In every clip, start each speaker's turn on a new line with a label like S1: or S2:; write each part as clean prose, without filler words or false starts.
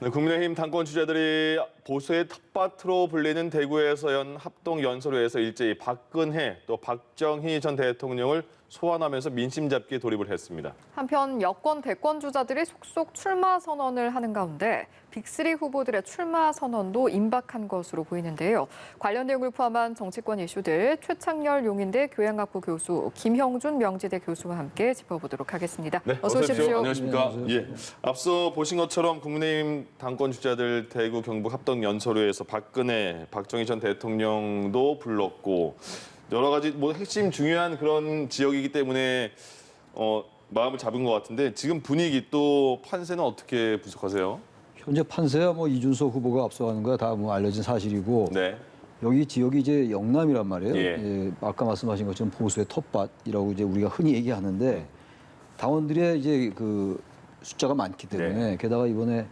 S1: 네, 국민의힘 당권 주자들이 보수의 텃밭으로 불리는 대구에서 연 합동연설회에서 일제히 박근혜 또 박정희 전 대통령을 소환하면서 민심 잡기에 돌입을 했습니다.
S2: 한편 여권 대권 주자들이 속속 출마 선언을 하는 가운데 빅3 후보들의 출마 선언도 임박한 것으로 보이는데요. 관련 내용을 포함한 정치권 이슈들 최창렬 용인대 교양학부 교수, 김형준 명지대 교수와 함께 짚어보도록 하겠습니다.
S1: 네,
S2: 어서 오십시오.
S1: 안녕하십니까.
S3: 네,
S1: 예, 앞서 보신 것처럼 국민의힘 당권 주자들 대구 경북 합동 연설회에서 박근혜, 박정희 전 대통령도 불렀고 여러 가지 뭐 핵심 중요한 그런 지역이기 때문에 마음을 잡은 것 같은데 지금 분위기 또 판세는 어떻게 분석하세요?
S3: 현재 판세야 뭐 이준석 후보가 앞서가는 거야 다 뭐 알려진 사실이고
S1: 네.
S3: 여기 지역이 이제 영남이란 말이에요.
S1: 예.
S3: 예, 아까 말씀하신 것처럼 보수의 텃밭이라고 이제 우리가 흔히 얘기하는데 당원들의 이제 그 숫자가 많기 때문에
S1: 네.
S3: 게다가 이번에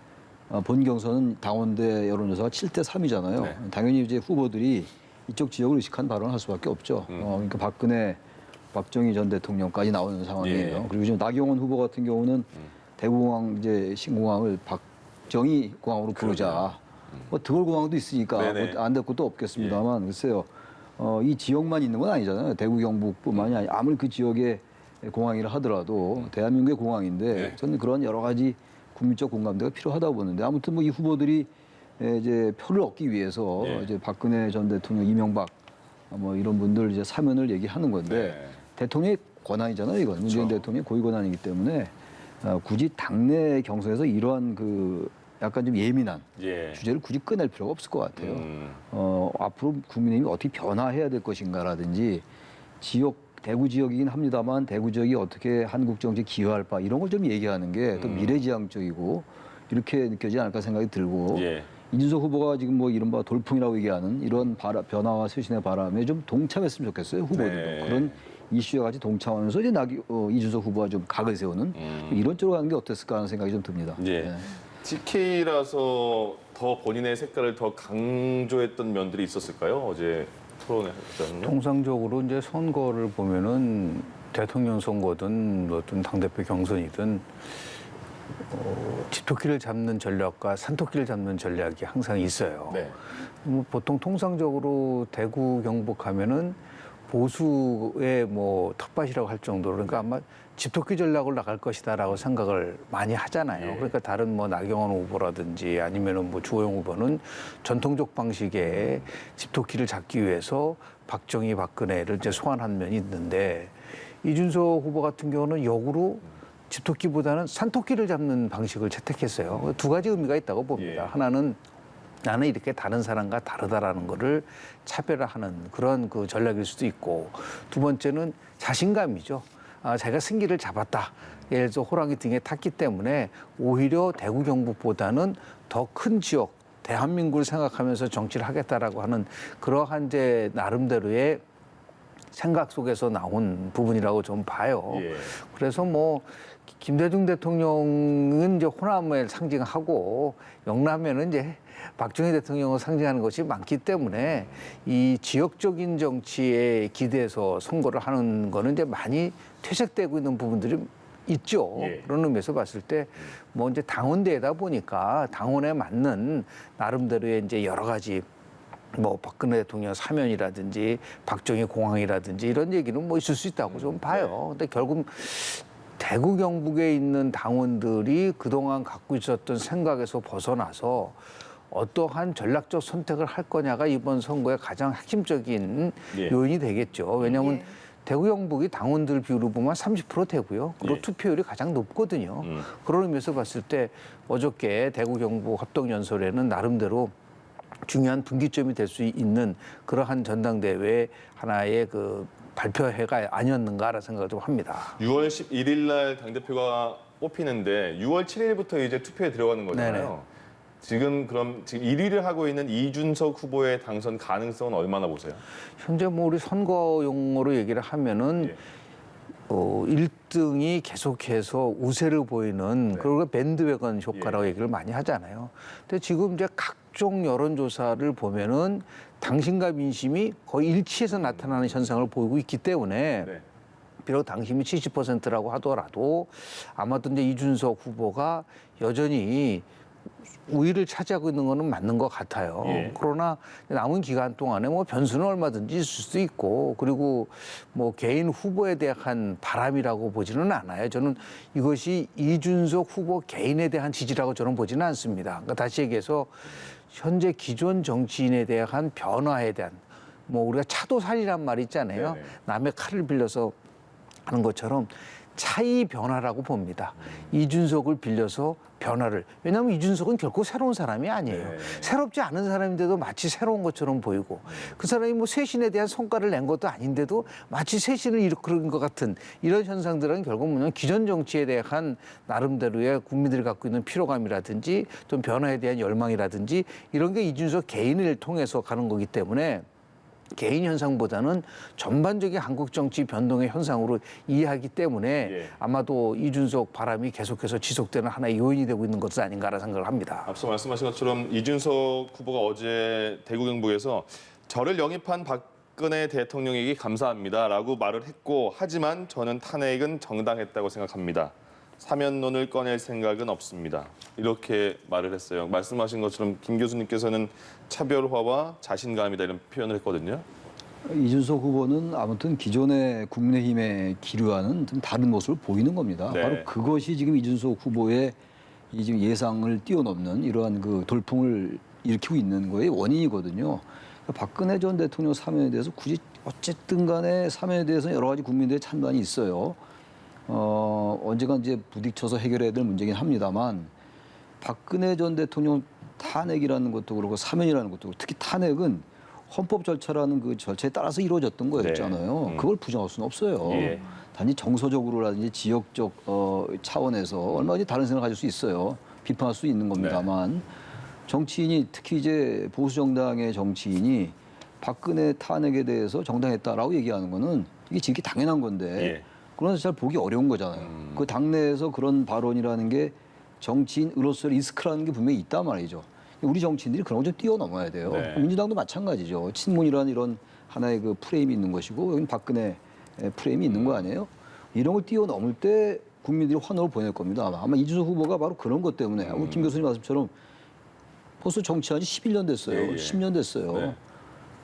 S3: 본 경선은 당원대 여론조사가 7대 3이잖아요.
S1: 네.
S3: 당연히 이제 후보들이 이쪽 지역을 의식한 발언을 할 수밖에 없죠. 그러니까 박근혜, 박정희 전 대통령까지 나오는 상황이에요.
S1: 예.
S3: 그리고 지금 나경원 후보 같은 경우는 대구공항 이제 신공항을 박정희 공항으로 부르자. 뭐 득월공항도 있으니까
S1: 네네.
S3: 뭐안 될 것도 없겠습니다만 글쎄요. 이 지역만 있는 건 아니잖아요. 대구 경북뿐만이 아니라 아무리 그 지역에 공항이라 하더라도 대한민국의 공항인데
S1: 네.
S3: 저는 그런 여러 가지 국민적 공감대가 필요하다고 보는데 아무튼 뭐 이 후보들이 이제 표를 얻기 위해서
S1: 네.
S3: 이제 박근혜 전 대통령, 이명박 뭐 이런 분들 이제 사면을 얘기하는 건데
S1: 네.
S3: 대통령의 권한이잖아요. 이건 문재인 대통령의 고유 권한이기 때문에 굳이 당내 경선에서 이러한 그 약간 좀 예민한
S1: 예.
S3: 주제를 굳이 꺼낼 필요가 없을 것 같아요.
S1: 음.
S3: 앞으로 국민의힘이 어떻게 변화해야 될 것인가라든지 지역 대구 지역이긴 합니다만 대구 지역이 어떻게 한국 정치에 기여할 바 이런 걸 좀 얘기하는 게 더 미래지향적이고 이렇게 느껴지지 않을까 생각이 들고
S1: 예.
S3: 이준석 후보가 지금 뭐 이른바 돌풍이라고 얘기하는 이런 변화와 쇄신의 바람에 좀 동참했으면 좋겠어요. 후보들도.
S1: 네.
S3: 그런 이슈와 같이 동참하면서 이제 이준석 후보가 좀 각을 세우는 이런 쪽으로 가는 게 어땠을까 하는 생각이 좀 듭니다.
S1: 예.
S3: 네.
S1: TK라서 더 본인의 색깔을 더 강조했던 면들이 있었을까요? 어제 토론회 했던.
S4: 통상적으로 이제 선거를 보면은 대통령 선거든 어떤 당대표 경선이든 집토끼를 잡는 전략과 산토끼를 잡는 전략이 항상 있어요.
S1: 네.
S4: 뭐 보통 통상적으로 대구 경북하면은 보수의 뭐 텃밭이라고 할 정도로 그러니까 아마 집토끼 전략을 나갈 것이다라고 생각을 많이 하잖아요.
S1: 예.
S4: 그러니까 다른 뭐 나경원 후보라든지 아니면은 뭐 주호영 후보는 전통적 방식의 집토끼를 잡기 위해서 박정희, 박근혜를 이제 소환한 면이 있는데 이준석 후보 같은 경우는 역으로 집토끼보다는 산토끼를 잡는 방식을 채택했어요. 두 가지 의미가 있다고 봅니다.
S1: 예.
S4: 하나는 나는 이렇게 다른 사람과 다르다라는 거를 차별화하는 그런 그 전략일 수도 있고 두 번째는 자신감이죠. 자기가 승기를 잡았다. 예를 들어서 호랑이 등에 탔기 때문에 오히려 대구 경북보다는 더 큰 지역 대한민국을 생각하면서 정치를 하겠다라고 하는 그러한 이제 나름대로의 생각 속에서 나온 부분이라고 좀 봐요.
S1: 예.
S4: 그래서 뭐 김대중 대통령은 이제 호남을 상징하고 영남에는 이제 박정희 대통령을 상징하는 것이 많기 때문에 이 지역적인 정치에 기대서 선거를 하는 거는 이제 많이 퇴색되고 있는 부분들이 있죠.
S1: 예.
S4: 그런 의미에서 봤을 때 뭐 이제 당원대회다 보니까 당원에 맞는 나름대로의 이제 여러 가지 뭐 박근혜 대통령 사면이라든지 박정희 공항이라든지 이런 얘기는 뭐 있을 수 있다고 좀 봐요. 근데 결국 대구 경북에 있는 당원들이 그동안 갖고 있었던 생각에서 벗어나서 어떠한 전략적 선택을 할 거냐가 이번 선거의 가장 핵심적인
S1: 예.
S4: 요인이 되겠죠. 왜냐하면
S2: 예.
S4: 대구 경북이 당원들 비율로 보면 30% 되고요. 그리고
S1: 예.
S4: 투표율이 가장 높거든요. 그런 의미에서 봤을 때 어저께 대구 경북 합동연설에는 나름대로 중요한 분기점이 될 수 있는 그러한 전당대회 하나의 그 발표회가 아니었는가라는 생각을 좀 합니다.
S1: 6월 11일 날 당대표가 뽑히는데 6월 7일부터 이제 투표에 들어가는 거잖아요.
S4: 네네.
S1: 지금 1위를 하고 있는 이준석 후보의 당선 가능성은 얼마나 보세요?
S4: 현재 뭐 우리 선거 용어로 얘기를 하면은
S1: 예.
S4: 1등이 계속해서 우세를 보이는 그리고 밴드웨건 효과라고
S1: 예.
S4: 얘기를 많이 하잖아요. 근데 지금 이제 각종 여론조사를 보면은 당심과 민심이 거의 일치해서 나타나는 현상을 보이고 있기 때문에
S1: 네.
S4: 비록 당심이 70%라고 하더라도 아마도 이제 이준석 후보가 여전히 우위를 차지하고 있는 거는 맞는 것 같아요.
S1: 예.
S4: 그러나 남은 기간 동안에 뭐 변수는 얼마든지 있을 수도 있고 그리고 뭐 개인 후보에 대한 바람이라고 보지는 않아요. 저는 이것이 이준석 후보 개인에 대한 지지라고 저는 보지는 않습니다. 그러니까 다시 얘기해서 현재 기존 정치인에 대한 변화에 대한 뭐 우리가 차도살이란 말 있잖아요.
S1: 네네.
S4: 남의 칼을 빌려서 하는 것처럼 차이 변화라고 봅니다. 이준석을 빌려서 변화를. 왜냐하면 이준석은 결코 새로운 사람이 아니에요.
S1: 네.
S4: 새롭지 않은 사람인데도 마치 새로운 것처럼 보이고 그 사람이 뭐 쇄신에 대한 성과를 낸 것도 아닌데도 마치 쇄신을 이끌은 것 같은 이런 현상들은 결국 뭐냐면 기존 정치에 대한 나름대로의 국민들이 갖고 있는 피로감이라든지 좀 변화에 대한 열망이라든지 이런 게 이준석 개인을 통해서 가는 거기 때문에 개인 현상보다는 전반적인 한국 정치 변동의 현상으로 이해하기 때문에
S1: 예.
S4: 아마도 이준석 바람이 계속해서 지속되는 하나의 요인이 되고 있는 것은 아닌가라는 생각을 합니다.
S1: 앞서 말씀하신 것처럼 이준석 후보가 어제 대구 경북에서 저를 영입한 박근혜 대통령에게 감사합니다라고 말을 했고 하지만 저는 탄핵은 정당했다고 생각합니다. 사면론을 꺼낼 생각은 없습니다. 이렇게 말을 했어요. 말씀하신 것처럼 김 교수님께서는 차별화와 자신감이다 이런 표현을 했거든요.
S3: 이준석 후보는 아무튼 기존의 국민의힘의 기류와는 좀 다른 모습을 보이는 겁니다.
S1: 네.
S3: 바로 그것이 지금 이준석 후보의 이 지금 예상을 뛰어넘는 이러한 그 돌풍을 일으키고 있는 거의 원인이거든요. 박근혜 전 대통령 사면에 대해서 굳이 어쨌든 간에 사면에 대해서 여러 가지 국민들의 찬반이 있어요. 언젠가 이제 부딪혀서 해결해야 될 문제긴 합니다만 박근혜 전 대통령 탄핵이라는 것도 그렇고 사면이라는 것도 그렇고 특히 탄핵은 헌법 절차라는 그 절차에 따라서 이루어졌던 거였잖아요.
S1: 네.
S3: 그걸 부정할 수는 없어요.
S1: 예.
S3: 단지 정서적으로라든지 지역적 차원에서 얼마든지 다른 생각을 가질 수 있어요. 비판할 수 있는 겁니다만 정치인이 특히 이제 보수 정당의 정치인이 박근혜 탄핵에 대해서 정당했다라고 얘기하는 거는 이게 지극히 당연한 건데
S1: 예.
S3: 그러나 잘 보기 어려운 거잖아요. 그 당내에서 그런 발언이라는 게 정치인으로서의 리스크라는 게 분명히 있단 말이죠. 우리 정치인들이 그런 걸 좀 뛰어넘어야 돼요.
S1: 네.
S3: 민주당도 마찬가지죠. 친문이라는 이런 하나의 그 프레임이 있는 것이고 여기는 박근혜 프레임이 있는 거 아니에요? 이런 걸 뛰어넘을 때 국민들이 환호를 보낼 겁니다. 아마 이준석 후보가 바로 그런 것 때문에 우리 김 교수님 말씀처럼 벌써 정치한 지 11년 됐어요.
S1: 예, 예.
S3: 10년 됐어요.
S1: 네.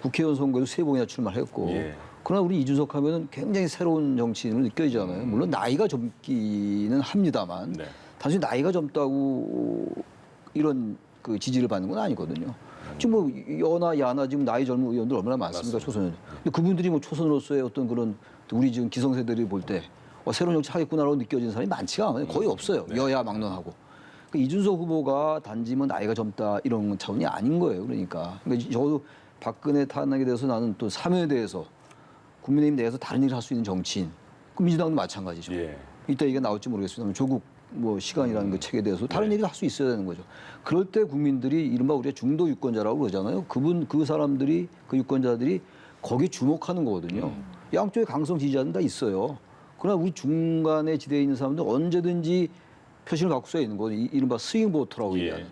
S3: 국회의원 선거에도 3번이나 출마했고
S1: 예.
S3: 그러나 우리 이준석 하면은 굉장히 새로운 정치인으로 느껴지잖아요. 물론 나이가 젊기는 합니다만
S1: 네.
S3: 단순히 나이가 젊다고 이런 그 지지를 받는 건 아니거든요. 지금 뭐 여나 야나 지금 나이 젊은 의원들 얼마나 많습니까 초선. 근데 그분들이 뭐 초선으로서의 어떤 그런 우리 지금 기성세대들이 볼 때 새로운 정치 하겠구나라고 느껴지는 사람이 많지가 않아요. 거의 없어요.
S1: 네.
S3: 여야 막론하고. 그러니까 이준석 후보가 단지 뭐 나이가 젊다 이런 차원이 아닌 거예요. 그러니까 저도 박근혜 탄핵에 대해서 나는 또 사면에 대해서 국민의힘 내에서 다른 일을 할 수 있는 정치인. 그 민주당도 마찬가지죠.
S1: 예.
S3: 이따 이게 나올지 모르겠습니다만 조국 뭐 시간이라는 그 책에 대해서 다른 얘기를 할 수 있어야 되는 거죠. 그럴 때 국민들이 이른바 우리가 중도 유권자라고 그러잖아요. 그 사람들이 그 유권자들이 거기에 주목하는 거거든요. 양쪽에 강성 지지자는 다 있어요. 그러나 우리 중간에 지대에 있는 사람들 언제든지 표심을 갖고 서 있는 거 이른바 스윙 보터라고
S1: 예.
S3: 얘기하는.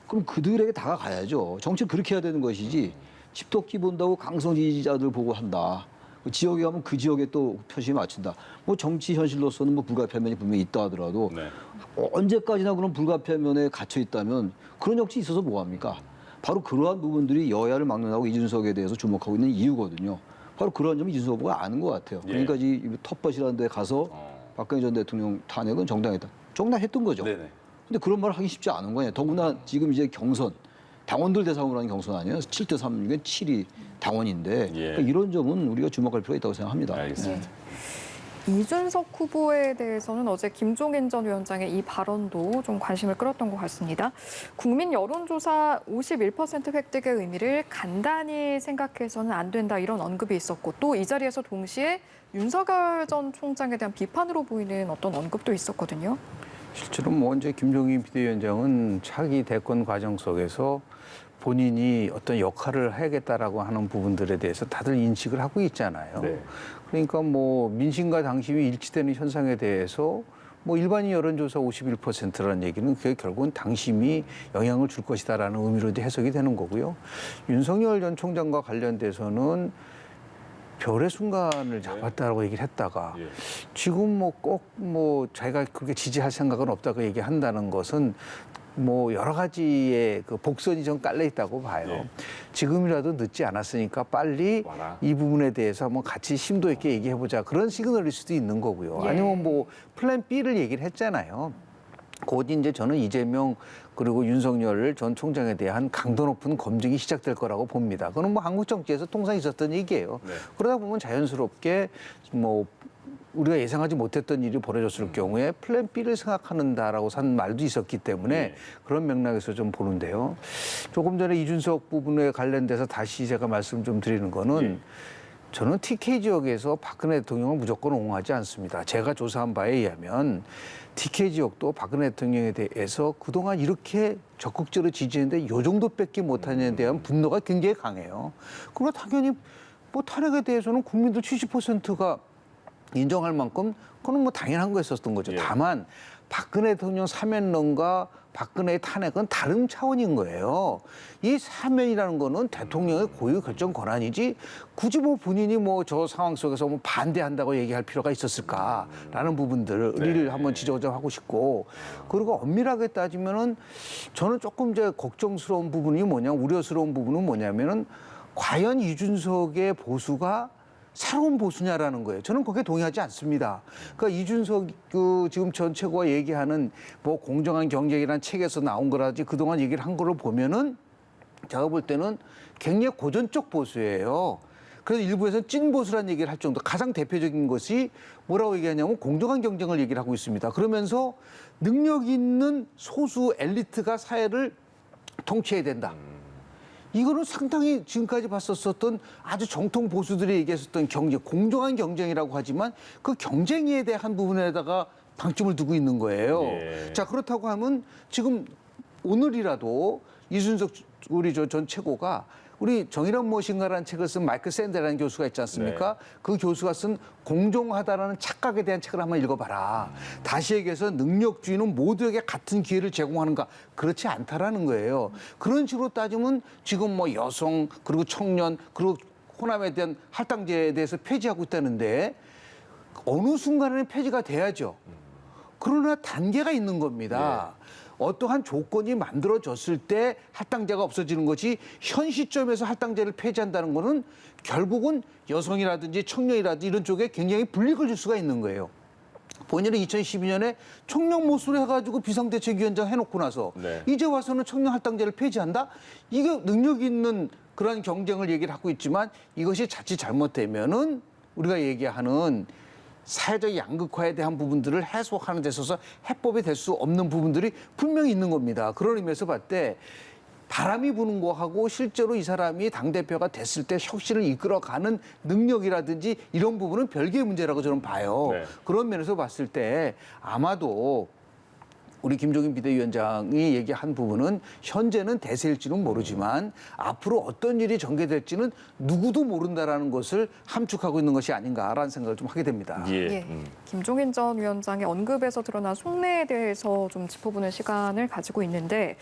S3: 그럼 그들에게 다가가야죠. 정치를 그렇게 해야 되는 것이지 집토끼 본다고 강성 지지자들 보고 한다. 그 지역에 가면 그 지역에 또 표심이 맞춘다. 뭐 정치 현실로서는 뭐 불가피한 면이 분명히 있다 하더라도
S1: 네.
S3: 언제까지나 그런 불가피한 면에 갇혀 있다면 그런 정치 있어서 뭐 합니까? 바로 그러한 부분들이 여야를 막론하고 이준석에 대해서 주목하고 있는 이유거든요. 바로 그런 점을 이준석 후보가 아는 것 같아요.
S1: 예.
S3: 그러니까 이 텃밭이라는 데 가서 박근혜 전 대통령 탄핵은 정당했다. 정당했던 거죠.
S1: 네네.
S3: 근데 그런 말을 하기 쉽지 않은 거예요. 더구나 지금 이제 경선, 당원들 대상으로 하는 경선 아니에요. 7대3 중에 7이 당원인데
S1: 예.
S3: 그러니까 이런 점은 우리가 주목할 필요가 있다고 생각합니다.
S1: 알겠습니다.
S2: 이준석 후보에 대해서는 어제 김종인 전 위원장의 이 발언도 좀 관심을 끌었던 것 같습니다. 국민 여론조사 51% 획득의 의미를 간단히 생각해서는 안 된다 이런 언급이 있었고 또 이 자리에서 동시에 윤석열 전 총장에 대한 비판으로 보이는 어떤 언급도 있었거든요.
S4: 실제로 뭐 이제 김종인 비대위원장은 차기 대권 과정 속에서 본인이 어떤 역할을 해야겠다라고 하는 부분들에 대해서 다들 인식을 하고 있잖아요.
S1: 네.
S4: 그러니까 뭐 민심과 당심이 일치되는 현상에 대해서 뭐 일반인 여론조사 51%라는 얘기는 그게 결국은 당심이 영향을 줄 것이다라는 의미로 이제 해석이 되는 거고요. 윤석열 전 총장과 관련돼서는 별의 순간을 잡았다라고 얘기를 했다가
S1: 예.
S4: 지금 뭐 꼭 뭐 자기가 그렇게 지지할 생각은 없다고 얘기한다는 것은 뭐 여러 가지의 그 복선이 좀 깔려 있다고 봐요.
S1: 예.
S4: 지금이라도 늦지 않았으니까 빨리
S1: 와라.
S4: 이 부분에 대해서 한번 같이 심도 있게 얘기해보자. 그런 시그널일 수도 있는 거고요.
S2: 예.
S4: 아니면 뭐 플랜 B를 얘기를 했잖아요. 곧 이제 저는 이재명 그리고 윤석열 전 총장에 대한 강도 높은 검증이 시작될 거라고 봅니다. 그건 뭐 한국 정치에서 통상 있었던 얘기예요.
S1: 네.
S4: 그러다 보면 자연스럽게 뭐 우리가 예상하지 못했던 일이 벌어졌을 경우에 플랜 B를 생각하는다라고 산 말도 있었기 때문에
S1: 네.
S4: 그런 맥락에서 좀 보는데요. 조금 전에 이준석 부분에 관련돼서 다시 제가 말씀 좀 드리는 거는
S1: 예.
S4: 저는 TK 지역에서 박근혜 대통령을 무조건 옹호하지 않습니다. 제가 조사한 바에 의하면 TK 지역도 박근혜 대통령에 대해서 그동안 이렇게 적극적으로 지지했는데 요 정도밖에 못하냐에 대한 분노가 굉장히 강해요. 그러나 당연히 뭐 탄핵에 대해서는 국민들 70%가 인정할 만큼 그건 뭐 당연한 거였었던 거죠.
S1: 예.
S4: 다만 박근혜 대통령 사면론과 박근혜의 탄핵은 다른 차원인 거예요. 이 사면이라는 거는 대통령의 고유 결정 권한이지 굳이 뭐 본인이 뭐 저 상황 속에서 뭐 반대한다고 얘기할 필요가 있었을까라는 부분들을
S1: 네.
S4: 한번 지적하고 싶고 그리고 엄밀하게 따지면은 저는 조금 이제 걱정스러운 부분이 우려스러운 부분은 뭐냐면은 과연 이준석의 보수가 새로운 보수냐라는 거예요. 저는 거기에 동의하지 않습니다. 그러니까 이준석 지금 전 최고가 얘기하는 뭐 공정한 경쟁이라는 책에서 나온 거라든지 그동안 얘기를 한 거를 보면은 제가 볼 때는 굉장히 고전적 보수예요. 그래서 일부에서는 찐 보수라는 얘기를 할 정도. 가장 대표적인 것이 뭐라고 얘기하냐면 공정한 경쟁을 얘기를 하고 있습니다. 그러면서 능력 있는 소수 엘리트가 사회를 통치해야 된다. 이거는 상당히 지금까지 봤었던 아주 정통 보수들이 얘기했었던 공정한 경쟁이라고 하지만 그 경쟁에 대한 부분에다가 방점을 두고 있는 거예요.
S1: 예.
S4: 자, 그렇다고 하면 지금 오늘이라도 이준석 우리 전 최고가 우리 정의란 무엇인가라는 책을 쓴 마이클 샌델라는 교수가 있지 않습니까?
S1: 네.
S4: 그 교수가 쓴 공정하다라는 착각에 대한 책을 한번 읽어봐라. 다시 얘기해서 능력주의는 모두에게 같은 기회를 제공하는가? 그렇지 않다라는 거예요. 그런 식으로 따지면 지금 뭐 여성 그리고 청년 그리고 호남에 대한 할당제에 대해서 폐지하고 있다는데 어느 순간에는 폐지가 돼야죠. 그러나 단계가 있는 겁니다. 어떠한 조건이 만들어졌을 때 할당제가 없어지는 것이 현 시점에서 할당제를 폐지한다는 것은 결국은 여성이라든지 청년이라든지 이런 쪽에 굉장히 불이익을 줄 수가 있는 거예요. 본인은 2012년에 청년 모수를 해가지고 비상대책위원장 해놓고 나서
S1: 네.
S4: 이제 와서는 청년 할당제를 폐지한다? 이게 능력 있는 그런 경쟁을 얘기를 하고 있지만 이것이 자칫 잘못되면은 우리가 얘기하는 사회적 양극화에 대한 부분들을 해소하는 데 있어서 해법이 될 수 없는 부분들이 분명히 있는 겁니다. 그런 의미에서 봤을 때 바람이 부는 거하고 실제로 이 사람이 당대표가 됐을 때 혁신을 이끌어가는 능력이라든지 이런 부분은 별개의 문제라고 저는 봐요.
S1: 네.
S4: 그런 면에서 봤을 때 아마도 우리 김종인 비대위원장이 얘기한 부분은 현재는 대세일지는 모르지만 앞으로 어떤 일이 전개될지는 누구도 모른다라는 것을 함축하고 있는 것이 아닌가라는 생각을 좀 하게 됩니다.
S1: 예.
S2: 예. 김종인 전 위원장의 언급에서 드러난 속내에 대해서 좀 짚어보는 시간을 가지고 있는데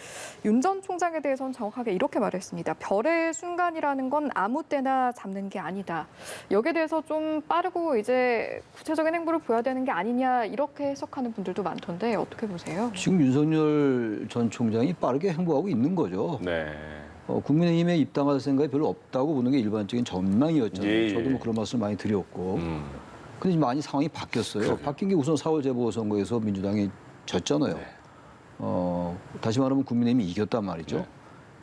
S2: 윤 전 총장에 대해서는 정확하게 이렇게 말했습니다. 별의 순간이라는 건 아무 때나 잡는 게 아니다. 여기에 대해서 좀 빠르고 이제 구체적인 행보를 보여야 되는 게 아니냐 이렇게 해석하는 분들도 많던데 어떻게 보세요?
S3: 지금 윤석열 전 총장이 빠르게 행보하고 있는 거죠.
S1: 네.
S3: 국민의힘에 입당할 생각이 별로 없다고 보는 게 일반적인 전망이었잖아요.
S1: 예, 예.
S3: 저도 뭐 그런 말씀 많이 드렸고. 근데 지금 많이 상황이 바뀌었어요. 바뀐 게 우선 4월 재보선거에서 민주당이 졌잖아요.
S1: 네.
S3: 다시 말하면 국민의힘이 이겼단 말이죠.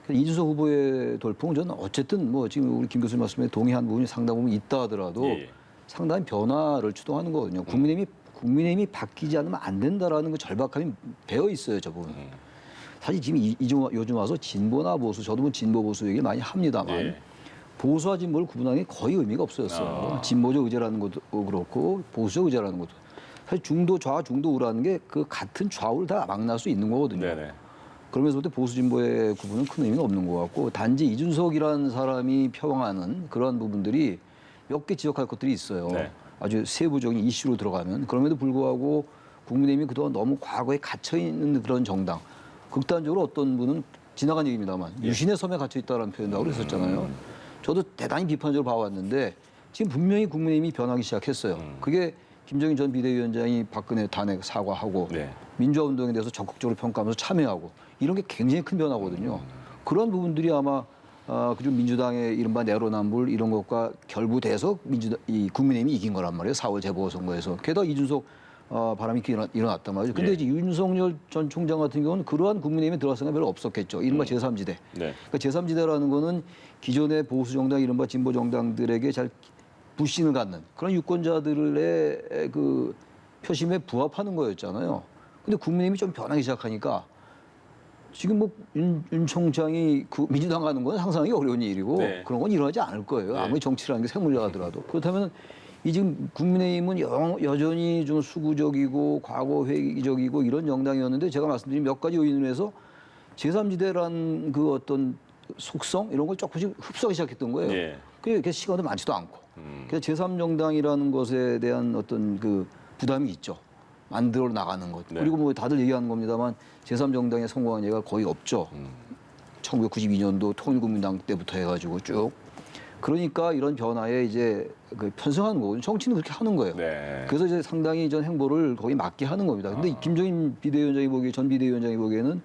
S1: 네.
S3: 이준석 후보의 돌풍은 저는 어쨌든 뭐 지금 우리 김 교수님 말씀에 동의한 부분이 상당 부분 있다 하더라도
S1: 예.
S3: 상당히 변화를 추동하는 거거든요. 국민의힘이 바뀌지 않으면 안 된다라는 그 절박함이 배어 있어요, 저 부분. 사실 지금 요즘 와서 진보나 보수, 저도 뭐 진보 보수 얘기를 많이 합니다만
S1: 예.
S3: 보수와 진보를 구분하는 게 거의 의미가 없어졌어요. 진보적 의제라는 것도 그렇고 보수적 의제라는 것도 사실 중도 좌, 중도 우라는 게 그 같은 좌우를 다 망라할 수 있는 거거든요.
S1: 네네.
S3: 그러면서 보수 진보의 구분은 큰 의미는 없는 것 같고 단지 이준석이라는 사람이 표방하는 그러한 부분들이 몇 개 지적할 것들이 있어요.
S1: 네.
S3: 아주 세부적인 이슈로 들어가면 그럼에도 불구하고 국민의힘이 그동안 너무 과거에 갇혀있는 그런 정당 극단적으로 어떤 분은 지나간 얘기입니다만 유신의 섬에 갇혀있다는 표현도 하고 그랬었잖아요. 저도 대단히 비판적으로 봐왔는데 지금 분명히 국민의힘이 변하기 시작했어요. 그게 김정인 전 비대위원장이 박근혜 탄핵 사과하고
S1: 네.
S3: 민주화 운동에 대해서 적극적으로 평가하면서 참여하고 이런 게 굉장히 큰 변화거든요. 그런 부분들이 아마 그중 민주당의 이른바 내로남불 이런 것과 결부돼서 이 국민의힘이 이긴 거란 말이에요. 4월 재보궐선거에서. 게다가 이준석 바람이 일어났단 말이죠. 근데
S1: 예.
S3: 이제 윤석열 전 총장 같은 경우는 그러한 국민의힘에 들어갈 생각이 별로 없었겠죠. 이른바 제3지대.
S1: 네.
S3: 그러니까 제3지대라는 거는 기존의 보수 정당, 이른바 진보 정당들에게 잘 불신을 갖는 그런 유권자들의 그 표심에 부합하는 거였잖아요. 근데 국민의힘이 좀 변하기 시작하니까 지금 뭐 윤 총장이 그 민주당 가는 건 상상하기 어려운 일이고
S1: 네.
S3: 그런 건 일어나지 않을 거예요.
S1: 네.
S3: 아무리 정치라는 게 생물학하더라도. 그렇다면 이 지금 국민의힘은 여전히 좀 수구적이고 과거 회의적이고 이런 정당이었는데 제가 말씀드린 몇 가지 요인으로 해서 제3지대란 그 어떤 속성 이런 걸 조금씩 흡수하기 시작했던 거예요.
S1: 예.
S3: 그게 시간도 많지도 않고. 그래서 제3정당이라는 것에 대한 어떤 그 부담이 있죠. 만들어 나가는 것.
S1: 네.
S3: 그리고 뭐 다들 얘기하는 겁니다만 제3정당에 성공한 예가 거의 없죠. 1992년도 통일국민당 때부터 해가지고 쭉. 그러니까 이런 변화에 이제 그 편성하는 거고 정치는 그렇게 하는 거예요.
S1: 네.
S3: 그래서 이제 상당히 전 행보를 거기 맞게 하는 겁니다. 근데 김종인 비대위원장이 보기에 전 비대위원장이 보기에는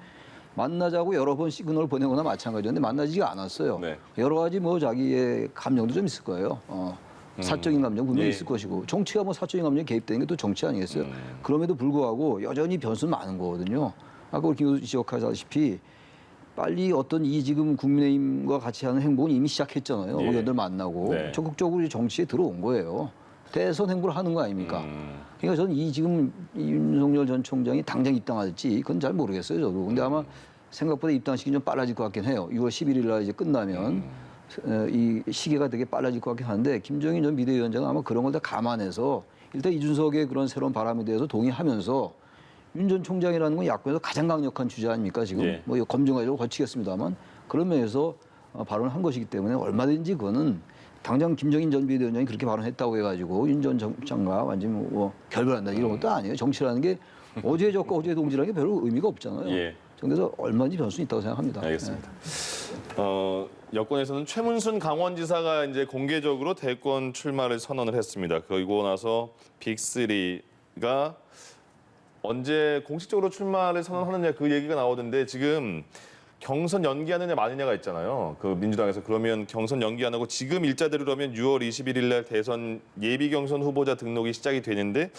S3: 만나자고 여러 번 시그널을 보내거나 마찬가지였는데 만나지가 않았어요.
S1: 네.
S3: 여러 가지 뭐 자기의 감정도 좀 있을 거예요. 사적인 감정 분명히
S1: 예.
S3: 있을 것이고 정치가 뭐 사적인 감정이 개입되는 게 또 정치 아니겠어요. 그럼에도 불구하고 여전히 변수는 많은 거거든요. 아까 우리 김 교수 지적하다시피 빨리 어떤 이 지금 국민의힘과 같이 하는 행보는 이미 시작했잖아요.
S1: 예.
S3: 의원들 만나고
S1: 네.
S3: 적극적으로 정치에 들어온 거예요. 대선 행보를 하는 거 아닙니까? 그러니까 저는 이 지금 이 윤석열 전 총장이 당장 입당할지 그건 잘 모르겠어요. 저도. 근데 아마 생각보다 입당 시기 좀 빨라질 것 같긴 해요. 6월 11일 날 이제 끝나면 이 시기가 되게 빨라질 것 같긴 한데 김정인 전 비대위원장은 아마 그런 걸 다 감안해서 일단 이준석의 그런 새로운 바람에 대해서 동의하면서 윤 전 총장이라는 건 야권에서 가장 강력한 주자 아닙니까 지금
S1: 예.
S3: 뭐 이거 검증하려고 거치겠습니다만 그런 면에서 발언을 한 것이기 때문에 얼마든지 그거는 당장 김정인 전 비대위원장이 그렇게 발언했다고 해가지고 윤 전 총장과 완전히 뭐 결별한다 이런 것도 아니에요. 정치라는 게 어제 적과 어제 동지라는 게 별로 의미가 없잖아요.
S1: 예.
S3: 그래서 얼마든지 변수 있다고 생각합니다.
S1: 알겠습니다. 여권에서는 최문순 강원지사가 이제 공개적으로 대권 출마를 선언을 했습니다. 그리고 나서 빅3가 언제 공식적으로 출마를 선언하느냐 그 얘기가 나오던데 지금 경선 연기하느냐 마느냐가 있잖아요. 그 민주당에서 그러면 경선 연기 안 하고 지금 일자대로라면 6월 21일 날 대선 예비 경선 후보자 등록이 시작이 되는데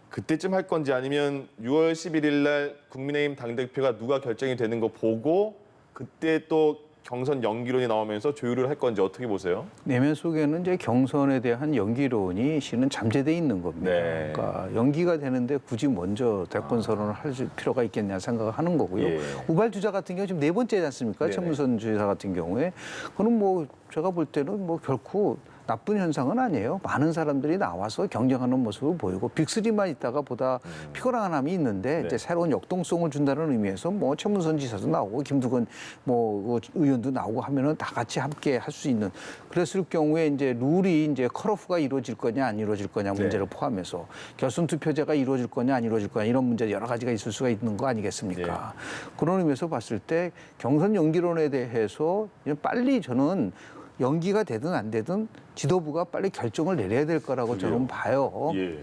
S1: 그때쯤 할 건지 아니면 6월 11일 날 국민의힘 당대표가 누가 결정이 되는 거 보고 그때 또 경선 연기론이 나오면서 조율을 할 건지 어떻게 보세요?
S4: 내면 속에는 이제 경선에 대한 연기론이 실은 잠재돼 있는 겁니다.
S1: 네.
S4: 그러니까 연기가 되는데 굳이 먼저 대권 선언을 할 필요가 있겠냐 생각을 하는 거고요.
S1: 예.
S4: 우발주자 같은 경우 지금 네 번째지 않습니까?
S1: 네네.
S4: 최문선 주지사 같은 경우에 그는 뭐 제가 볼 때는 뭐 결코 나쁜 현상은 아니에요. 많은 사람들이 나와서 경쟁하는 모습을 보이고 빅3만 있다가 보다 피곤한 함이 있는데
S1: 네.
S4: 이제 새로운 역동성을 준다는 의미에서 뭐 최문선 지사도 나오고 김두관 뭐 의원도 나오고 하면은 다 같이 함께 할 수 있는 그랬을 경우에 이제 룰이 이제 컷오프가 이루어질 거냐 안 이루어질 거냐 문제를 포함해서 결선 투표제가 이루어질 거냐 안 이루어질 거냐 이런 문제 여러 가지가 있을 수가 있는 거 아니겠습니까? 그런 의미에서 봤을 때 경선 연기론에 대해서 빨리 저는 연기가 되든 안 되든 지도부가 빨리 결정을 내려야 될 거라고 저는 봐요.
S1: 예.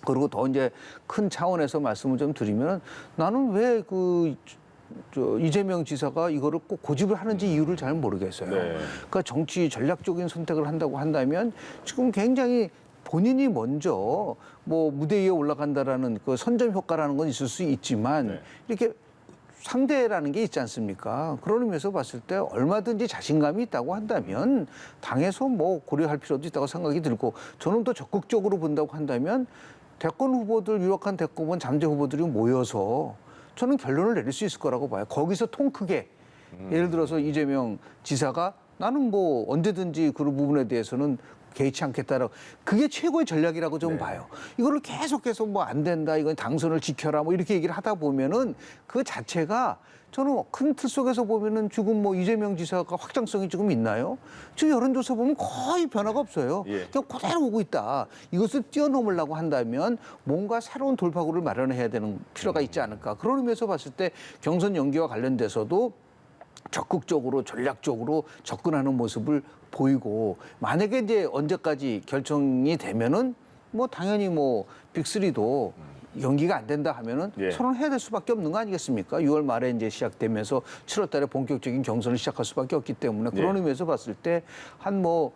S4: 그리고 더 이제 큰 차원에서 말씀을 좀 드리면 나는 왜 이재명 지사가 이거를 꼭 고집을 하는지 이유를 잘 모르겠어요.
S1: 네.
S4: 그러니까 정치 전략적인 선택을 한다고 한다면 지금 굉장히 본인이 먼저 뭐 무대 위에 올라간다라는 그 선점 효과라는 건 있을 수 있지만
S1: 네.
S4: 이렇게 상대라는 게 있지 않습니까? 그런 의미에서 봤을 때 얼마든지 자신감이 있다고 한다면 당에서 뭐 고려할 필요도 있다고 생각이 들고 저는 더 적극적으로 본다고 한다면 대권 후보들 유력한 대권 잠재 후보들이 모여서 저는 결론을 내릴 수 있을 거라고 봐요. 거기서 통 크게 예를 들어서 이재명 지사가 나는 뭐 언제든지 그런 부분에 대해서는 개의치 않겠다라고 그게 최고의 전략이라고 좀 봐요. 이거를 계속해서 뭐 안 된다, 이건 당선을 지켜라, 뭐 이렇게 얘기를 하다 보면은 그 자체가 저는 큰 틀 속에서 보면은 지금 뭐 이재명 지사가 확장성이 조금 있나요? 지금 여론조사 보면 거의 변화가 없어요.
S1: 예.
S4: 그냥 그대로 오고 있다. 이것을 뛰어넘으려고 한다면 뭔가 새로운 돌파구를 마련해야 되는 필요가 있지 않을까. 그런 의미에서 봤을 때 경선 연기와 관련돼서도 적극적으로 전략적으로 접근하는 모습을 보이고 만약에 이제 언제까지 결정이 되면은 뭐 당연히 뭐 빅3도 연기가 안 된다 하면은
S1: 예.
S4: 선언해야 될 수밖에 없는 거 아니겠습니까? 6월 말에 이제 시작되면서 7월 달에 본격적인 경선을 시작할 수밖에 없기 때문에 그런
S1: 예.
S4: 의미에서 봤을 때 한 뭐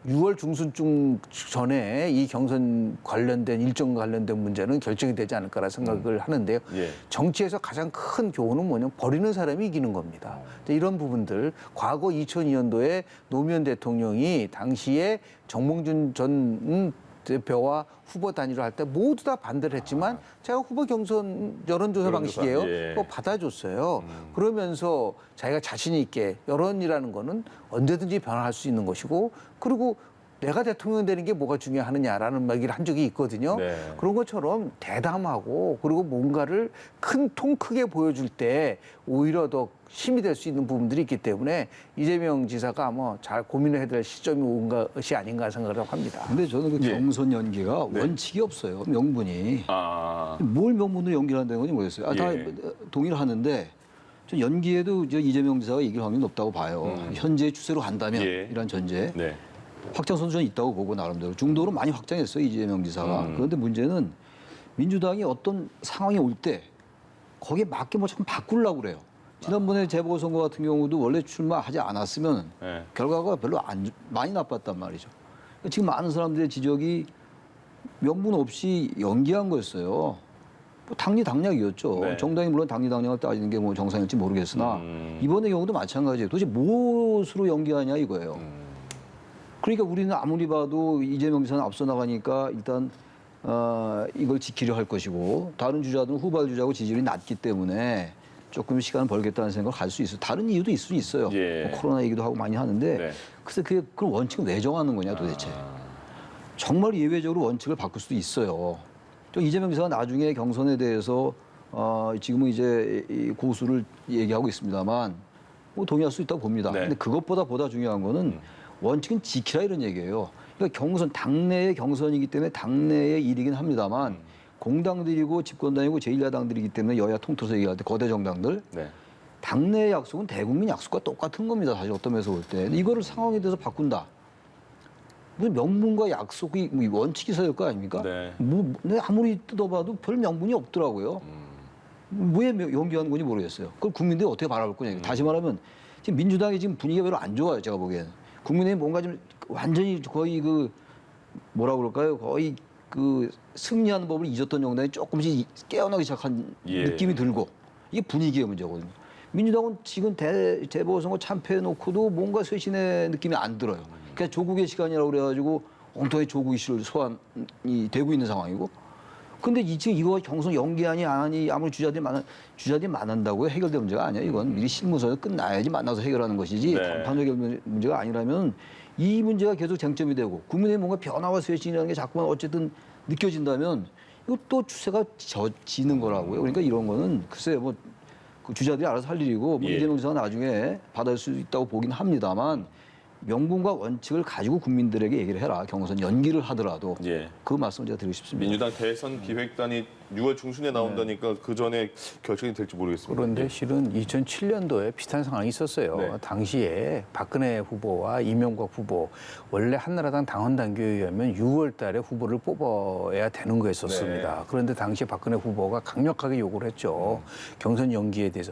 S4: 6월 중순쯤 전에 이 경선 관련된 일정 관련된 문제는 결정이 되지 않을까라 생각을 하는데요.
S1: 예.
S4: 정치에서 가장 큰 교훈은 뭐냐면 버리는 사람이 이기는 겁니다. 이런 부분들 과거 2002년도에 노무현 대통령이 당시에 정몽준 전 대표와 후보 단일화 할 때 모두 다 반대를 했지만 제가 후보 경선 여론조사 방식이에요.
S1: 예.
S4: 그거 받아줬어요. 그러면서 자기가 자신 있게 여론이라는 거는 언제든지 변화할 수 있는 것이고 그리고 내가 대통령 되는 게 뭐가 중요하느냐라는 얘기를 한 적이 있거든요.
S1: 네.
S4: 그런 것처럼 대담하고 그리고 뭔가를 큰 통 크게 보여줄 때 오히려 더 힘이 될 수 있는 부분들이 있기 때문에 이재명 지사가 아마 잘 고민을 해야 될 시점이 온 것이 아닌가 생각을 합니다.
S3: 근데 저는 그
S1: 예.
S3: 경선 연기가
S1: 네.
S3: 원칙이 없어요. 명분이.
S1: 아,
S3: 뭘 명분으로 연기를 한다는 건지 모르겠어요. 다
S1: 예.
S3: 동의를 하는데 전 연기에도 저 이재명 지사가 이길 확률이 높다고 봐요. 현재 추세로 간다면
S1: 예.
S3: 이런 전제.
S1: 네.
S3: 확장선도 저는 있다고 보고 나름대로 중도로 많이 확장했어요. 이재명 지사가. 그런데 문제는 민주당이 어떤 상황이 올 때 거기에 맞게 뭐 자꾸 바꾸려고 그래요. 지난번에 재보궐선거 같은 경우도 원래 출마하지 않았으면
S1: 네.
S3: 결과가 별로 많이 나빴단 말이죠. 그러니까 지금 많은 사람들의 지적이 명분 없이 연기한 거였어요. 뭐 당리당략이었죠.
S1: 네.
S3: 정당이 물론 당리당략을 따지는 게 뭐 정상일지 모르겠으나
S1: 음.
S3: 이번의 경우도 마찬가지예요. 도대체 무엇으로 연기하냐 이거예요. 그러니까 우리는 아무리 봐도 이재명 지사는 앞서 나가니까 일단 이걸 지키려 할 것이고 다른 주자들은 후발 주자고 지지율이 낮기 때문에 조금 시간을 벌겠다는 생각을 갈 수 있어요. 다른 이유도 있을 수 있어요.
S1: 예.
S3: 뭐 코로나 얘기도 하고 많이 하는데
S1: 네.
S3: 글쎄 그걸 원칙을 왜 정하는 거냐 도대체. 정말 예외적으로 원칙을 바꿀 수도 있어요. 또 이재명 지사가 나중에 경선에 대해서 지금은 이제 이 고수를 얘기하고 있습니다만 뭐 동의할 수 있다고 봅니다.
S1: 네.
S3: 근데 그것보다 중요한 거는 원칙은 지키라 이런 얘기예요. 그러니까 경선 당내의 경선이기 때문에 당내의 일이긴 합니다만 공당들이고 집권당이고 제1야당들이기 때문에 여야 통틀어서 얘기할 때 거대 정당들
S1: 네.
S3: 당내의 약속은 대국민 약속과 똑같은 겁니다. 사실 어떤 면에서 볼 때. 이거를 상황에 대해서 바꾼다. 무슨 명분과 약속이 원칙이 있어야 될 거 아닙니까?
S1: 네.
S3: 내가 아무리 뜯어봐도 별 명분이 없더라고요. 왜 연기하는 건지 모르겠어요. 그걸 국민들이 어떻게 바라볼 거냐. 다시 말하면 지금 민주당이 지금 분위기가 별로 안 좋아요. 제가 보기에는. 국민의힘 뭔가 좀 완전히 거의 그 뭐라 그럴까요? 거의 그 승리하는 법을 잊었던 정당이 조금씩 깨어나기 시작한
S1: 예.
S3: 느낌이 들고 이게 분위기의 문제거든요. 민주당은 지금 재보궐선거 참패해놓고도 뭔가 쇄신의 느낌이 안 들어요. 그러니까 조국의 시간이라고 그래가지고 엉뚱하게 조국 이슈를 소환이 되고 있는 상황이고. 근데 지금 이거 경선 연기하니 안 하니 아무리 주자들이 만난다고 해결될 문제가 아니야. 이건 미리 실무서에서 끝나야지 만나서 해결하는 것이지
S1: 네.
S3: 단판 해결 문제가 아니라면 이 문제가 계속 쟁점이 되고 국민의 뭔가 변화와 쇄신이라는 게 자꾸만 어쨌든 느껴진다면 이거 또 추세가 지는 거라고요. 그러니까 이런 거는 글쎄요, 뭐 그 주자들이 알아서 할 일이고 뭐
S1: 예.
S3: 이재명 지사가 나중에 받을 수 있다고 보긴 합니다만 명분과 원칙을 가지고 국민들에게 얘기를 해라. 경선 연기를 하더라도
S1: 예.
S3: 그 말씀을 제가 드리고 싶습니다.
S1: 민주당 대선 기획단이 6월 중순에 나온다니까 그 전에 결정이 될지 모르겠습니다.
S4: 그런데 실은 2007년도에 비슷한 상황이 있었어요.
S1: 네.
S4: 당시에 박근혜 후보와 이명박 후보 원래 한나라당 당원 당규에 의하면 6월 달에 후보를 뽑아야 되는 거였었습니다.
S1: 네.
S4: 그런데 당시에 박근혜 후보가 강력하게 요구를 했죠. 경선 연기에 대해서.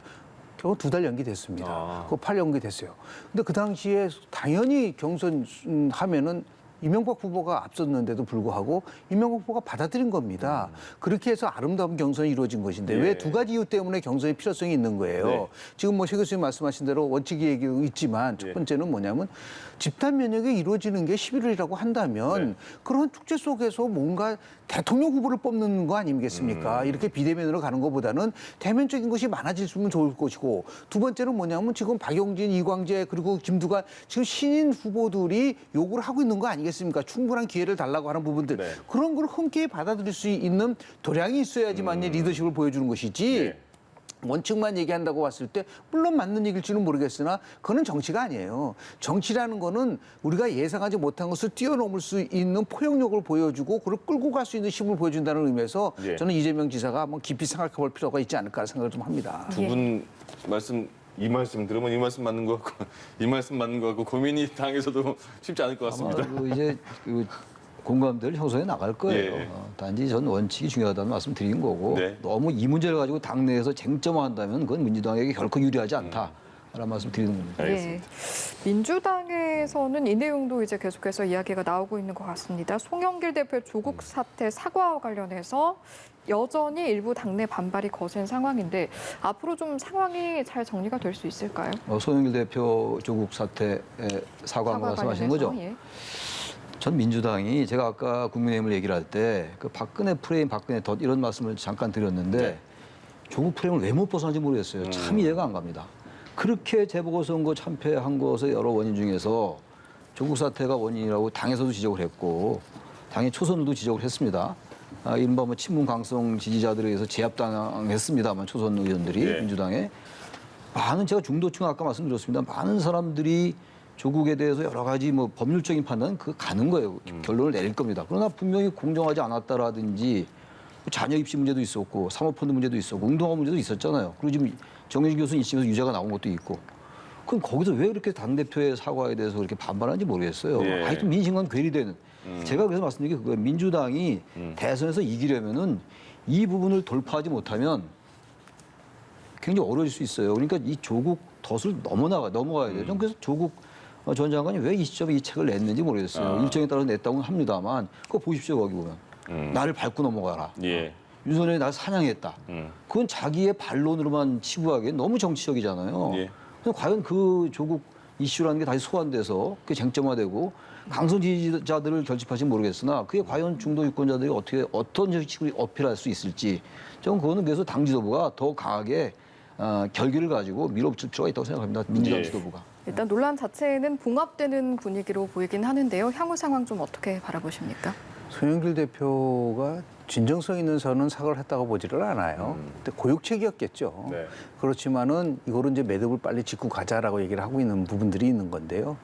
S4: 결국 2달 연기됐습니다.
S1: 아.
S4: 그거 8 연기됐어요. 근데 그 당시에 당연히 경선 하면은 이명박 후보가 앞섰는데도 불구하고 이명박 후보가 받아들인 겁니다. 그렇게 해서 아름다운 경선이 이루어진 것인데
S1: 예.
S4: 왜 2가지 이유 때문에 경선의 필요성이 있는 거예요.
S1: 네.
S4: 지금 뭐 최 교수님 말씀하신 대로 원칙이 얘기도 있지만 첫
S1: 예.
S4: 번째는 뭐냐면 집단 면역이 이루어지는 게 11월이라고 한다면
S1: 네.
S4: 그런 축제 속에서 뭔가 대통령 후보를 뽑는 거 아니겠습니까? 이렇게 비대면으로 가는 것보다는 대면적인 것이 많아질수면 좋을 것이고 두 번째는 뭐냐면 지금 박용진, 이광재 그리고 김두관 지금 신인 후보들이 요구를 하고 있는 거 아니겠습니까? 충분한 기회를 달라고 하는 부분들
S1: 네.
S4: 그런 걸 흔쾌히 받아들일 수 있는 도량이 있어야지만 리더십을 보여주는 것이지
S1: 네.
S4: 원칙만 얘기한다고 봤을 때 물론 맞는 얘기일지는 모르겠으나 그거는 정치가 아니에요. 정치라는 거는 우리가 예상하지 못한 것을 뛰어넘을 수 있는 포용력을 보여주고 그걸 끌고 갈 수 있는 힘을 보여준다는 의미에서
S1: 예.
S4: 저는 이재명 지사가 한번 깊이 생각해 볼 필요가 있지 않을까 생각을 좀 합니다.
S1: 두 분 말씀 이 말씀 들으면 이 말씀 맞는 것 같고 이 말씀 맞는 것 같고 고민이 당에서도 쉽지 않을 것
S3: 아마
S1: 같습니다.
S3: 이제 공감대를 형성해 나갈 거예요.
S1: 예.
S3: 단지 전 원칙이 중요하다는 말씀 드린 거고
S1: 네.
S3: 너무 이 문제를 가지고 당내에서 쟁점화한다면 그건 민주당에게 결코 유리하지 않다라는 말씀 드리는 겁니다.
S1: 알겠습니다.
S2: 민주당에서는 이 내용도 이제 계속해서 이야기가 나오고 있는 것 같습니다. 송영길 대표의 조국 사태 사과와 관련해서 여전히 일부 당내 반발이 거센 상황인데 앞으로 좀 상황이 잘 정리가 될 수 있을까요?
S3: 소영길 대표 조국 사태 사과 말씀하시는 거죠?
S2: 관련해서, 예.
S3: 전 민주당이 제가 아까 국민의힘을 얘기를 할 때 그 박근혜 프레임, 박근혜 덫 이런 말씀을 잠깐 드렸는데
S1: 네.
S3: 조국 프레임을 왜 못 벗어나는지 모르겠어요. 참 이해가 안 갑니다. 그렇게 재보궐선거 참패한 것의 여러 원인 중에서 조국 사태가 원인이라고 당에서도 지적을 했고 당의 초선들도 지적을 했습니다. 이른바 뭐 친문 강성 지지자들에 의해서 제압당했습니다만 초선 의원들이
S1: 네.
S3: 민주당에 많은 제가 중도층 아까 말씀드렸습니다. 많은 사람들이 조국에 대해서 여러 가지 뭐 법률적인 판단 그 가는 거예요. 결론을 내릴 겁니다. 그러나 분명히 공정하지 않았다라든지 자녀 입시 문제도 있었고 사모펀드 문제도 있었고 운동화 문제도 있었잖아요. 그리고 지금 정의진 교수는 1심에서 유죄가 나온 것도 있고. 그럼 거기서 왜 그렇게 당대표의 사과에 대해서 그렇게 반발하는지 모르겠어요.
S1: 예.
S3: 하여튼 민심과는 괴리되는. 제가 그래서 말씀드린 게 그거예요. 민주당이 대선에서 이기려면은 이 부분을 돌파하지 못하면 굉장히 어려울 수 있어요. 그러니까 이 조국 덫을 넘어가야 돼요. 저는 그래서 조국 전 장관이 왜 이 시점에 이 책을 냈는지 모르겠어요. 일정에 따라서 냈다고는 합니다만 그거 보십시오. 거기 보면. 나를 밟고 넘어가라.
S1: 예.
S3: 윤석열이 나를 사냥했다. 그건 자기의 반론으로만 치부하기엔 너무 정치적이잖아요.
S1: 예.
S3: 근데 과연 그 조국 이슈라는 게 다시 소환돼서 그게 쟁점화되고 강성 지지자들을 결집할지 모르겠으나 그게 과연 중도 유권자들이 어떤 식으로 어필할 수 있을지 저는 그거는 그래서 당 지도부가 더 강하게 결기를 가지고 밀어붙일 필요가 있다고 생각합니다. 민주당
S1: 예.
S3: 지도부가.
S2: 일단 논란 자체는 봉합되는 분위기로 보이긴 하는데요. 향후 상황 좀 어떻게 바라보십니까?
S4: 송영길 대표가 진정성 있는 선은 사과를 했다고 보지를 않아요. 근데 고육책이었겠죠.
S1: 네.
S4: 그렇지만은 이거를 이제 매듭을 빨리 짓고 가자라고 얘기를 하고 있는 부분들이 있는 건데요.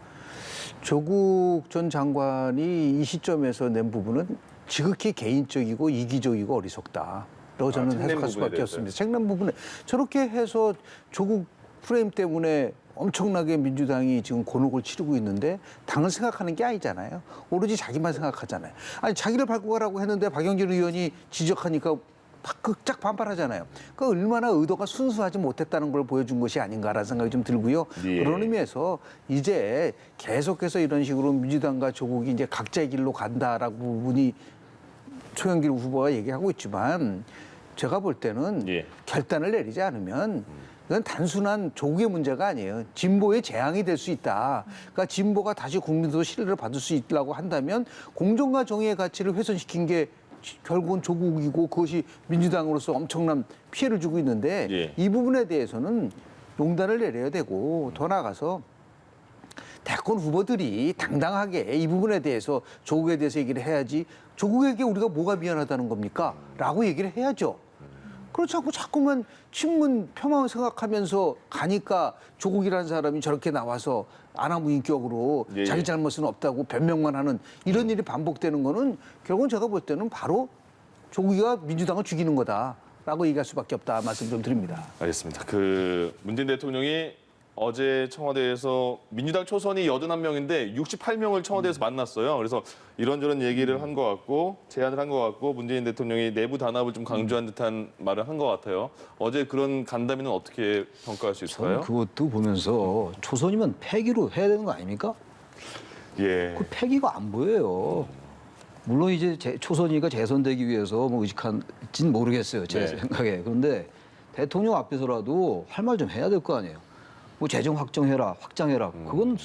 S4: 조국 전 장관이 이 시점에서 낸 부분은 지극히 개인적이고 이기적이고 어리석다. 라고 저는
S1: 책낸
S4: 해석할
S1: 부분에
S4: 수밖에
S1: 대해서요?
S4: 없습니다. 책난 부분에 저렇게 해서 조국 프레임 때문에 엄청나게 민주당이 지금 곤혹을 치르고 있는데 당을 생각하는 게 아니잖아요. 오로지 자기만 생각하잖아요. 아니 자기를 밟고 가라고 했는데 박영진 의원이 지적하니까 극작 반발하잖아요. 그 얼마나 의도가 순수하지 못했다는 걸 보여준 것이 아닌가라는 생각이 좀 들고요.
S1: 예.
S4: 그런 의미에서 이제 계속해서 이런 식으로 민주당과 조국이 이제 각자의 길로 간다라고 부분이 송영길 후보가 얘기하고 있지만 제가 볼 때는
S1: 예.
S4: 결단을 내리지 않으면 이건 단순한 조국의 문제가 아니에요. 진보의 재앙이 될 수 있다. 그러니까 진보가 다시 국민도 신뢰를 받을 수 있다고 한다면 공정과 정의의 가치를 훼손시킨 게 결국은 조국이고 그것이 민주당으로서 엄청난 피해를 주고 있는데
S1: 예.
S4: 이 부분에 대해서는 용단을 내려야 되고 더 나아가서 대권 후보들이 당당하게 이 부분에 대해서 조국에 대해서 얘기를 해야지 조국에게 우리가 뭐가 미안하다는 겁니까? 라고 얘기를 해야죠. 그렇지 않고 자꾸만 친문 폄하만 생각하면서 가니까 조국이라는 사람이 저렇게 나와서 아나무인격으로
S1: 예,
S4: 자기
S1: 예.
S4: 잘못은 없다고 변명만 하는 이런 일이 반복되는 거는 결국은 제가 볼 때는 바로 조국이가 민주당을 죽이는 거다라고 얘기할 수밖에 없다 말씀 좀 드립니다.
S1: 알겠습니다. 그 문재인 대통령이 어제 청와대에서 민주당 초선이 81명인데 68명을 청와대에서 만났어요. 그래서 이런저런 얘기를 한 것 같고 제안을 한 것 같고 문재인 대통령이 내부 단합을 좀 강조한 듯한 말을 한 것 같아요. 어제 그런 간담회는 어떻게 평가할 수 있을까요?
S3: 저는 그것도 보면서 초선이면 폐기로 해야 되는 거 아닙니까?
S1: 예.
S3: 그 폐기가 안 보여요. 물론 이제 초선이가 재선되기 위해서 뭐 의식한지는 모르겠어요. 제
S1: 네.
S3: 생각에. 그런데 대통령 앞에서라도 할 말 좀 해야 될 거 아니에요. 뭐 재정 확정해라, 확장해라. 그건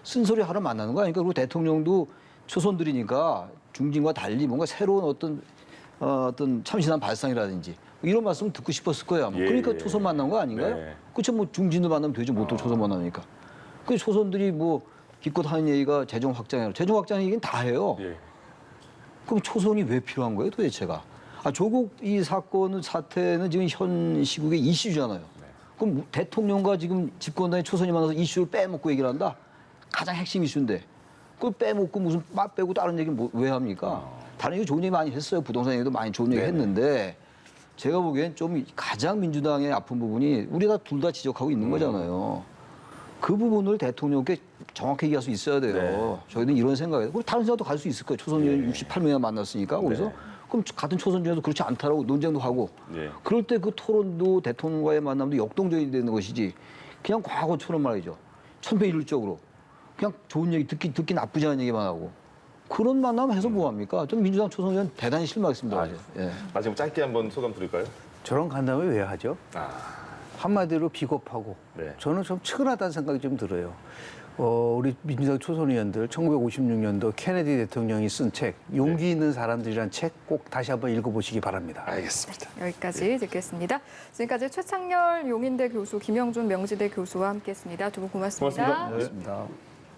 S3: 쓴소리 하러 만나는 거 아닙니까? 그리고 대통령도 초선들이니까 중진과 달리 뭔가 새로운 어떤 참신한 발상이라든지 이런 말씀 듣고 싶었을 거예요. 아마.
S1: 예,
S3: 그러니까
S1: 예.
S3: 초선 만난 거 아닌가요?
S1: 네.
S3: 그렇죠. 뭐 중진도 만나면 되죠. 뭐 또 초선 만나니까. 그 초선들이 뭐 기껏 하는 얘기가 재정 확장해라. 재정 확장 얘기는 다 해요.
S1: 예.
S3: 그럼 초선이 왜 필요한 거예요, 도대체가? 조국 이 사태는 지금 현 시국의 이슈잖아요. 그럼 대통령과 지금 집권당의 초선이 만나서 이슈를 빼먹고 얘기를 한다? 가장 핵심 이슈인데. 그걸 빼먹고 무슨 맛 빼고 다른 얘기 왜 합니까? 다른 얘기 좋은 얘기 많이 했어요. 부동산 얘기도 많이 좋은 얘기 했는데 제가 보기엔 좀 가장 민주당의 아픈 부분이 우리가 둘 다 지적하고 있는 거잖아요. 그 부분을 대통령께 정확히 얘기할 수 있어야 돼요.
S1: 네.
S3: 저희는 이런 생각이에요. 우리 다른 생각도 갈 수 있을 거예요. 초선의원 68명이나 만났으니까 거기서
S1: 네.
S3: 그럼 같은 초선 중에서 그렇지 않다라고 논쟁도 하고
S1: 네.
S3: 그럴 때 그 토론도 대통령과의 만남도 역동적이 되는 것이지 그냥 과거처럼 말이죠. 천편일률적으로 그냥 좋은 얘기 듣기 나쁘지 않은 얘기만 하고 그런 만남 해서 뭐합니까? 좀 민주당 초선의원 대단히 실망했습니다. 어제. 예.
S1: 마지막 짧게 한번 소감 들을까요?
S4: 저런 간담회 왜 하죠? 한마디로 비겁하고
S1: 네.
S4: 저는 좀 측은하다는 생각이 좀 들어요. 우리 민주당 초선 의원들 1956년도 케네디 대통령이 쓴 책 용기 있는 사람들이란 책 꼭 다시 한번 읽어보시기 바랍니다.
S1: 알겠습니다.
S2: 여기까지 듣겠습니다. 지금까지 최창렬 용인대 교수, 김영준 명지대 교수와 함께했습니다. 두 분 고맙습니다.
S1: 고맙습니다. 네.
S3: 그렇습니다.